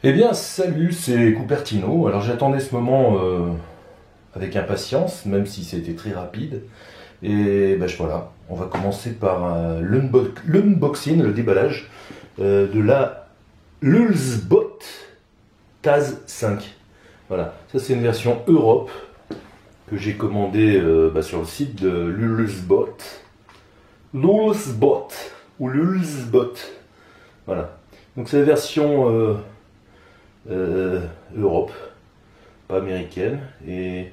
Eh bien, salut, c'est Cupertino. Alors j'attendais ce moment avec impatience, même si c'était très rapide. Et ben voilà, on va commencer par l'unboxing, le déballage de la Lulzbot Taz 5. Voilà, ça c'est une version Europe que j'ai commandée sur le site de Lulzbot. Lulzbot ou Lulzbot. Voilà, donc c'est la version Europe, pas américaine. Et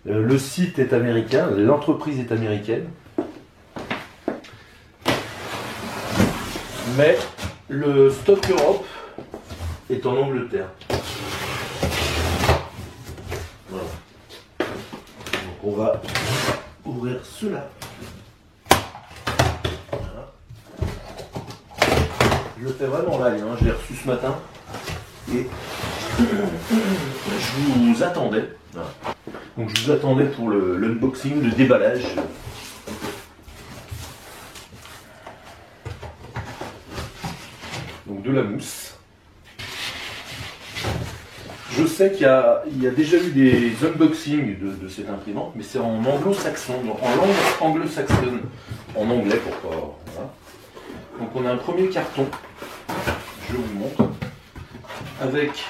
le site est américain, l'entreprise est américaine. Mais le stock Europe est en Angleterre. Voilà. Donc on va ouvrir cela. Voilà. Je le fais vraiment live, hein. Je l'ai reçu ce matin. Et je vous attendais. Voilà. Donc je vous attendais pour l'unboxing, le déballage. Donc de la mousse. Je sais qu'il y a déjà eu des unboxings de cette imprimante, mais c'est en anglo-saxon, donc en langue anglo-saxonne, en anglais pourquoi. Voilà. Donc on a un premier carton, je vous montre, avec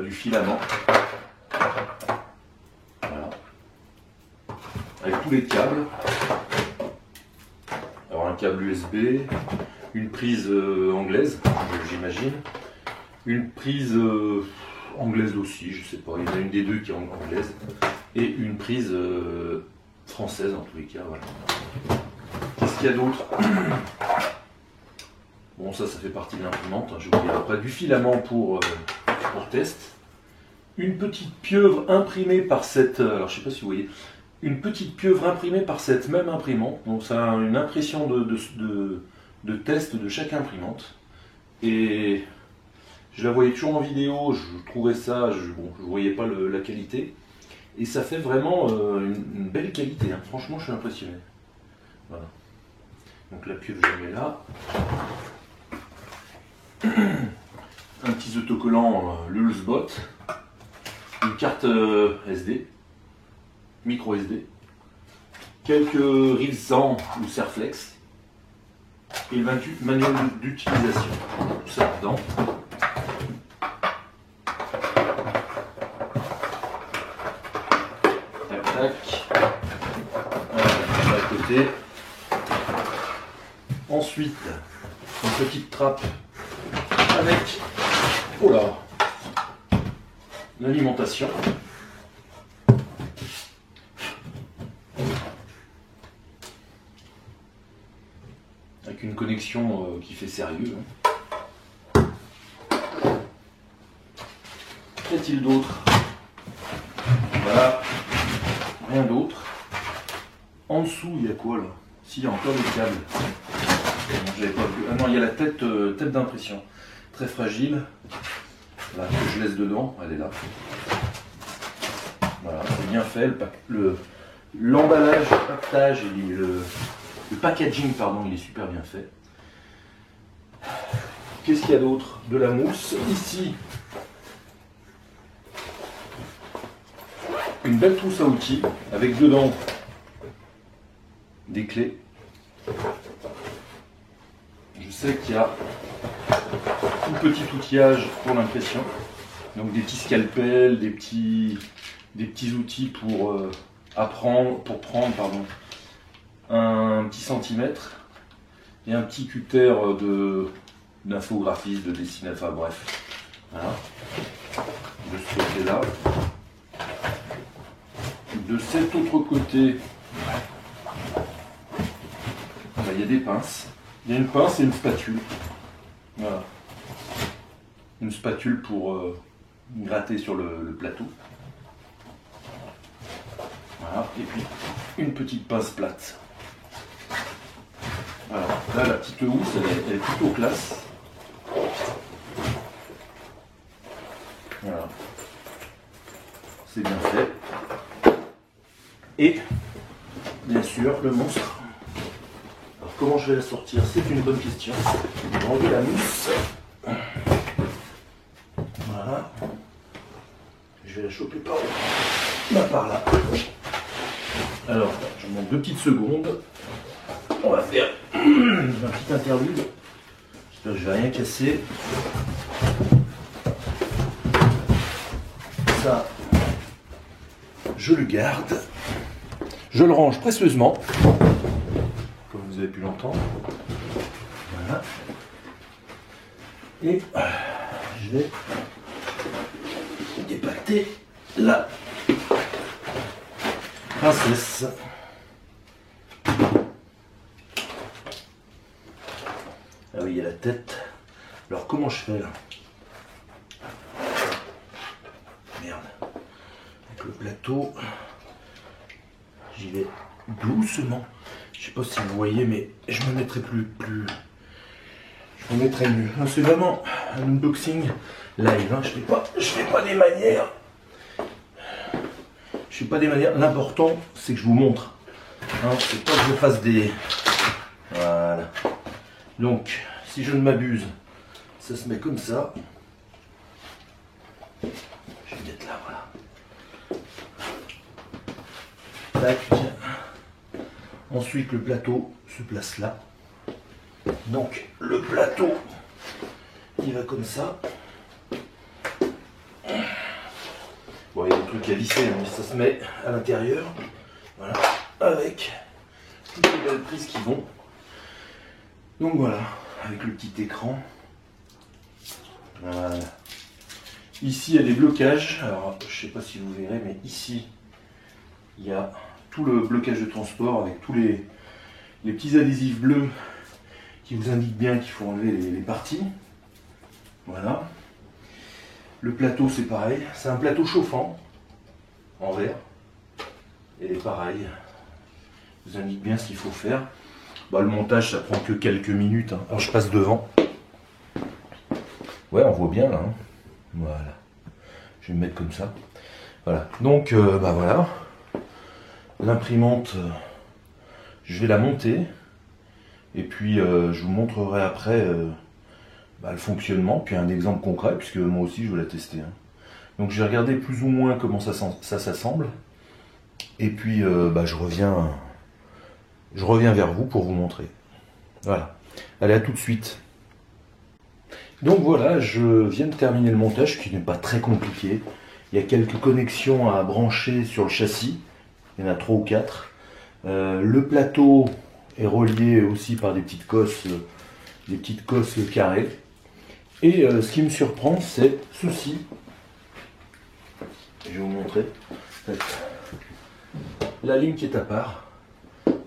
du filament. Voilà. Avec tous les câbles. Alors un câble USB, une prise anglaise, j'imagine. Une prise anglaise aussi, je sais pas, il y en a une des deux qui est anglaise. Et une prise française en tous les cas. Voilà. Qu'est-ce qu'il y a d'autre? Bon, ça fait partie de l'imprimante, hein, je vous dirai après. Du filament pour test. Une petite pieuvre imprimée par cette... alors, je sais pas si vous voyez. Une petite pieuvre imprimée par cette même imprimante. Donc, ça a une impression de test de chaque imprimante. Et je la voyais toujours en vidéo, je trouvais ça... je voyais pas la qualité. Et ça fait vraiment une belle qualité. Hein. Franchement, je suis impressionné. Voilà. Donc, la pieuvre, je la mets là. Un petit autocollant Lulzbot, une carte SD, micro SD, quelques rivesans ou serflex et le manuel d'utilisation. Tout ça dedans. Tac tac. Voilà, à côté. Ensuite, une petite trappe avec l'alimentation. Avec une connexion qui fait sérieux. Qu'y-a-t-il d'autre? Voilà, rien d'autre. En dessous, il y a quoi là? Si, il y a encore des câbles. J'avais pas vu. Ah non, il y a la tête d'impression. Très fragile. Là, que je laisse dedans, elle est là. Voilà, c'est bien fait. L'emballage, le pactage, le packaging, pardon, il est super bien fait. Qu'est-ce qu'il y a d'autre? De la mousse. Ici, une belle trousse à outils avec dedans des clés. Je sais qu'il y a tout petit outillage pour l'impression, donc des petits scalpels, des petits outils pour prendre un petit centimètre et un petit cutter d'infographiste, de dessinateur, bref. Voilà. De ce côté-là. De cet autre côté, il y a des pinces. Il y a une pince et une spatule. Voilà. Une spatule pour gratter sur le plateau. Voilà. Et puis une petite pince plate. Voilà. Là, la petite housse, elle est plutôt classe. Voilà. C'est bien fait. Et bien sûr, le monstre. Alors comment je vais la sortir? C'est une bonne question. Je vais enlever la mousse. Voilà. Je vais la choper par où? Par là. Alors, je vous demande 2 petites secondes. On va faire un petit interlude. J'espère que je vais rien casser. Ça, je le garde. Je le range précieusement, comme vous avez pu l'entendre. Voilà. Et je vais dépacter la princesse. Ah oui, il y a la tête. Alors comment je fais là? Merde. Avec le plateau, j'y vais doucement. Je sais pas si vous voyez, mais je me mettrai plus. Je me mettrai mieux. C'est vraiment un unboxing live. Hein. Je fais pas des manières. Je fais pas des manières. L'important, c'est que je vous montre. Hein, c'est pas que je fasse des. Voilà. Donc, si je ne m'abuse, ça se met comme ça. Je vais mettre là, voilà. Tac. Ensuite, le plateau se place là. Donc, le plateau, il va comme ça. Bon, il y a des trucs à visser, mais ça se met à l'intérieur. Voilà. Avec toutes les belles prises qui vont. Donc voilà, avec le petit écran. Voilà. Ici, il y a des blocages. Alors, je ne sais pas si vous verrez, mais ici, il y a tout le blocage de transport avec tous les petits adhésifs bleus qui vous indiquent bien qu'il faut enlever les parties. Voilà. Le plateau, c'est pareil. C'est un plateau chauffant en verre. Et pareil, vous indique bien ce qu'il faut faire. Bah, le montage, ça prend que quelques minutes. Hein. Alors, je passe devant. Ouais, on voit bien là. Hein. Voilà. Je vais me mettre comme ça. Voilà. Donc, bah voilà. L'imprimante, je vais la monter. Et puis, je vous montrerai après le fonctionnement. Puis un exemple concret, puisque moi aussi, je vais la tester. Hein. Donc, je vais regarder plus ou moins comment ça s'assemble. Et puis, je reviens vers vous pour vous montrer. Voilà. Allez, à tout de suite. Donc voilà, je viens de terminer le montage qui n'est pas très compliqué. Il y a quelques connexions à brancher sur le châssis. Il y en a 3 ou 4. Le plateau est relié aussi par des petites cosses carrées. Et ce qui me surprend, c'est ceci. Je vais vous montrer. La ligne qui est à part.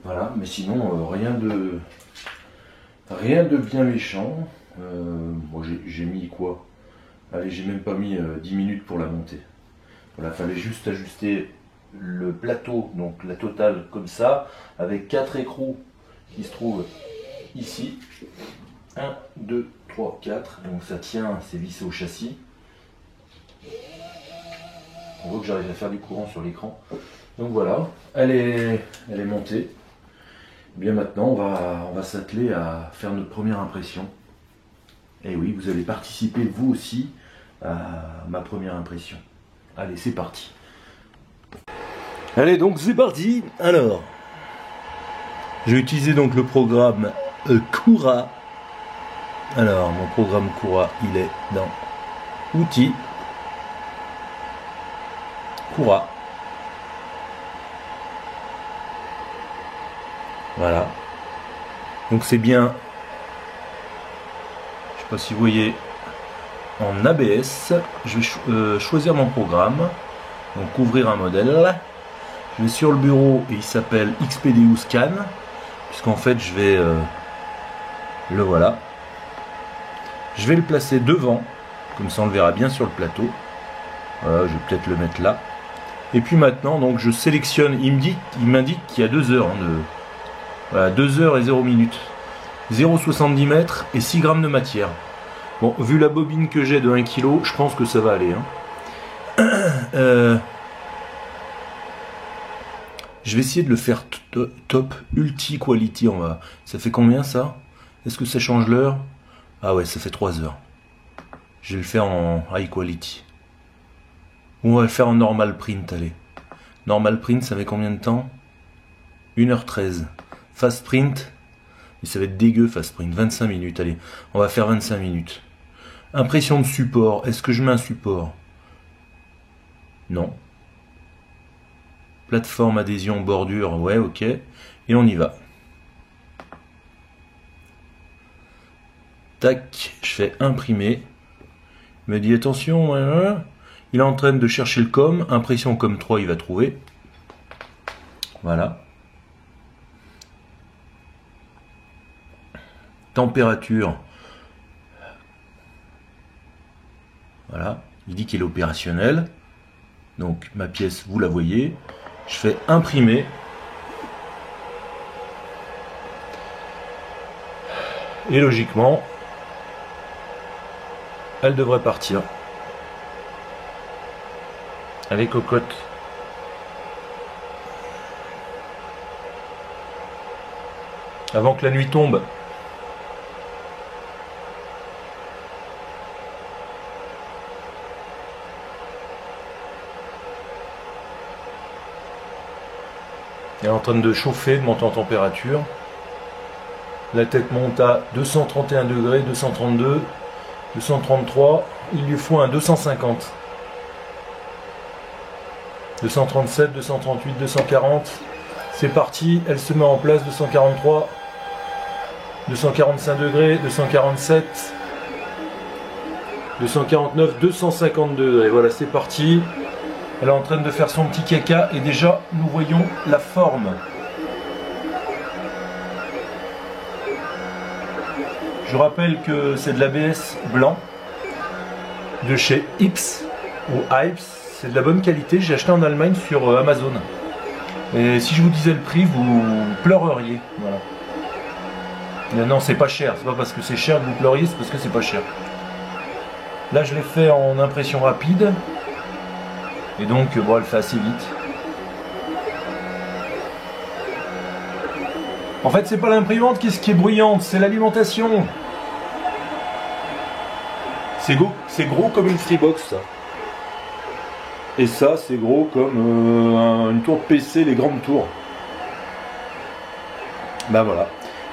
Voilà, mais sinon rien de bien méchant. Moi j'ai mis quoi? Allez, j'ai même pas mis 10 minutes pour la monter. Voilà, fallait juste ajuster le plateau, donc la totale comme ça, avec 4 écrous qui se trouvent ici. 1, 2, 3, 4. Donc ça tient, c'est vissé au châssis. On voit que j'arrive à faire du courant sur l'écran. Donc voilà, elle est montée. Bien maintenant, on va s'atteler à faire notre première impression. Et oui, vous allez participer vous aussi à ma première impression. Allez, c'est parti. Allez, donc c'est parti. Alors, je vais utiliser donc le programme Cura. Alors, mon programme Cura, il est dans Outils. Cura. Voilà. Donc c'est bien, je sais pas si vous voyez, en ABS. Je vais choisir mon programme. Donc ouvrir un modèle. Je vais sur le bureau et il s'appelle XPDU Scan. Puisqu'en fait je vais... le voilà. Je vais le placer devant. Comme ça on le verra bien sur le plateau. Voilà, je vais peut-être le mettre là. Et puis maintenant, donc je sélectionne, il m'indique qu'il y a 2 heures de... Voilà, 2 heures et 0 minutes. 0,70 mètres et 6 grammes de matière. Bon, vu la bobine que j'ai de 1 kg, je pense que ça va aller. Hein. Je vais essayer de le faire top, ulti quality. Ça fait combien ça? Est-ce que ça change l'heure? Ah ouais, ça fait 3 heures. Je vais le faire en high quality. Ou on va le faire en normal print, allez. Normal print, ça met combien de temps? 1h13. Fast print, et ça va être dégueu fast print, 25 minutes, allez. On va faire 25 minutes. Impression de support, est-ce que je mets un support? Non. Plateforme, adhésion, bordure, ouais, ok. Et on y va. Tac, je fais imprimer. Il me dit attention, il est en train de chercher le com. Impression com 3, il va trouver. Voilà. Température. Voilà. Il dit qu'il est opérationnel. Donc ma pièce, vous la voyez. Je fais imprimer. Et logiquement, elle devrait partir. Avec cocotte. Avant que la nuit tombe. Elle est en train de chauffer, de monter en température. La tête monte à 231 degrés, 232, 233. Il lui faut un 250. 237, 238, 240. C'est parti, elle se met en place, 243. 245 degrés, 247. 249, 252 degrés. Voilà, c'est parti. Elle est en train de faire son petit caca et déjà nous voyons la forme. Je rappelle que c'est de l'ABS blanc de chez Ips ou Ips. C'est de la bonne qualité. J'ai acheté en Allemagne sur Amazon. Et si je vous disais le prix, vous pleureriez. Voilà. Mais non, c'est pas cher. C'est pas parce que c'est cher que vous pleuriez, c'est parce que c'est pas cher. Là, je l'ai fait en impression rapide. Et donc, bon, elle fait assez vite. En fait, c'est pas l'imprimante qui est bruyante, c'est l'alimentation. C'est gros comme une Freebox, ça. Et ça, c'est gros comme une tour de PC, les grandes tours. Ben voilà.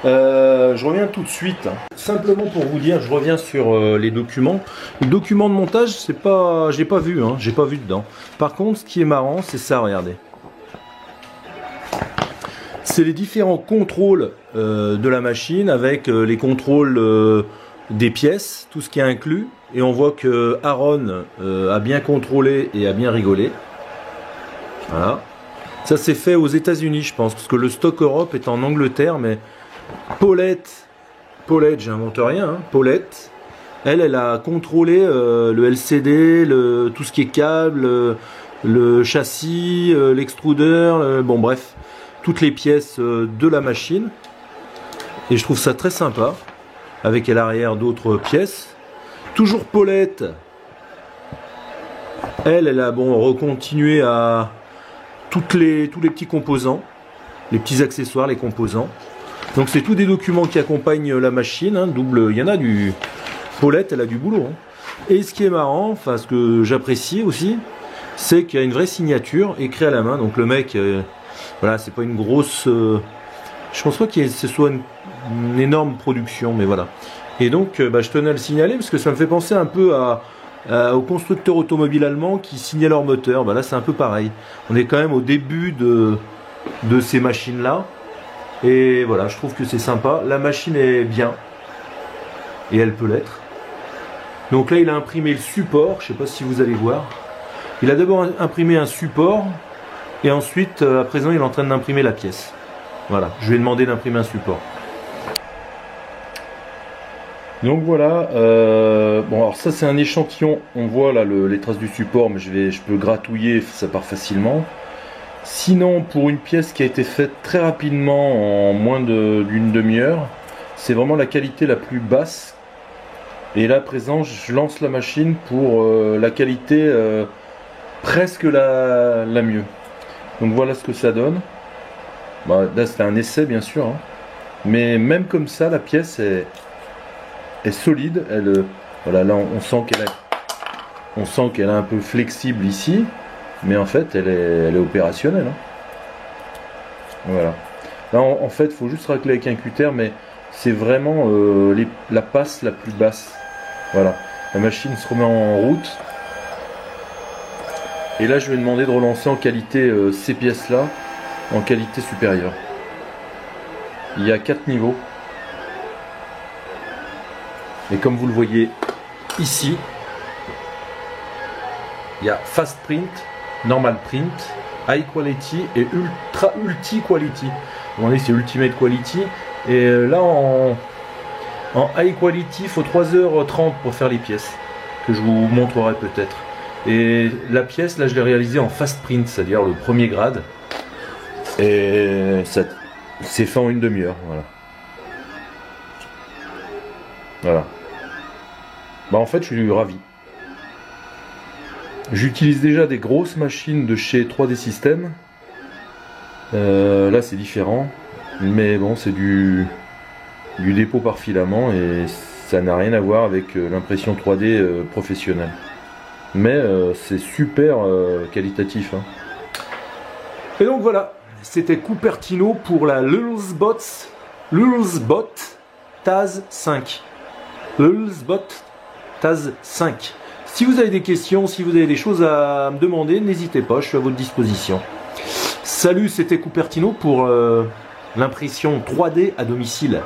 Je reviens tout de suite. Simplement pour vous dire, je reviens sur les documents. Le document de montage, c'est pas, je l'ai pas vu, hein, j'ai pas vu dedans. Par contre, ce qui est marrant, c'est ça, regardez. C'est les différents contrôles de la machine avec les contrôles des pièces, tout ce qui est inclus. Et on voit que Aaron a bien contrôlé et a bien rigolé. Voilà. Ça c'est fait aux États-Unis, je pense, parce que le stock Europe est en Angleterre, mais Paulette, j'invente rien, hein, Paulette, elle a contrôlé le LCD, tout ce qui est câble, le châssis, l'extrudeur, bon bref, toutes les pièces de la machine. Et je trouve ça très sympa, avec à l'arrière d'autres pièces. Toujours Paulette, elle a bon recontinué à tous les petits composants, les petits accessoires, les composants. Donc c'est tous des documents qui accompagnent la machine, hein, double, il y en a du... Paulette, elle a du boulot. Hein. Et ce qui est marrant, enfin ce que j'apprécie aussi, c'est qu'il y a une vraie signature écrite à la main. Donc le mec, voilà, c'est pas une grosse... je pense pas que ce soit une énorme production, mais voilà. Et donc je tenais à le signaler parce que ça me fait penser un peu aux constructeurs automobiles allemands qui signaient leurs moteurs. Là c'est un peu pareil. On est quand même au début de ces machines-là. Et voilà, je trouve que c'est sympa. La machine est bien. Et elle peut l'être. Donc là, il a imprimé le support. Je ne sais pas si vous allez voir. Il a d'abord imprimé un support. Et ensuite, à présent, il est en train d'imprimer la pièce. Voilà, je lui ai demandé d'imprimer un support. Donc voilà. Bon, alors ça, c'est un échantillon. On voit là les traces du support, mais je peux gratouiller, ça part facilement. Sinon, pour une pièce qui a été faite très rapidement, en moins d'une demi-heure, c'est vraiment la qualité la plus basse. Et là, à présent, je lance la machine pour la qualité presque la mieux. Donc voilà ce que ça donne. Là, c'était un essai, bien sûr. Hein. Mais même comme ça, la pièce est solide. Voilà, là on sent qu'elle est un peu flexible ici, mais en fait elle est opérationnelle. Hein. Voilà. Là en fait il faut juste racler avec un cutter, mais c'est vraiment la passe la plus basse. Voilà. La machine se remet en route. Et là je vais demander de relancer en qualité ces pièces là, en qualité supérieure. Il y a 4 niveaux. Et comme vous le voyez ici, il y a Fast Print, Normal Print, High Quality et Ulti Quality. On est c'est Ultimate Quality. Et là en High Quality, il faut 3h30 pour faire les pièces, que je vous montrerai peut-être. Et la pièce, là je l'ai réalisée en Fast Print, c'est-à-dire le premier grade. Et ça c'est fait en une demi-heure. Voilà. Voilà. Bah en fait je suis ravi. J'utilise déjà des grosses machines de chez 3D Systems. Là c'est différent. Mais bon c'est du dépôt par filament et ça n'a rien à voir avec l'impression 3D professionnelle. Mais c'est super qualitatif. Hein. Et donc voilà, c'était Cupertino pour la Lulzbot Taz 5. Lulzbot Taz 5. Si vous avez des questions, si vous avez des choses à me demander, n'hésitez pas, je suis à votre disposition. Salut, c'était Cupertino pour l'impression 3D à domicile.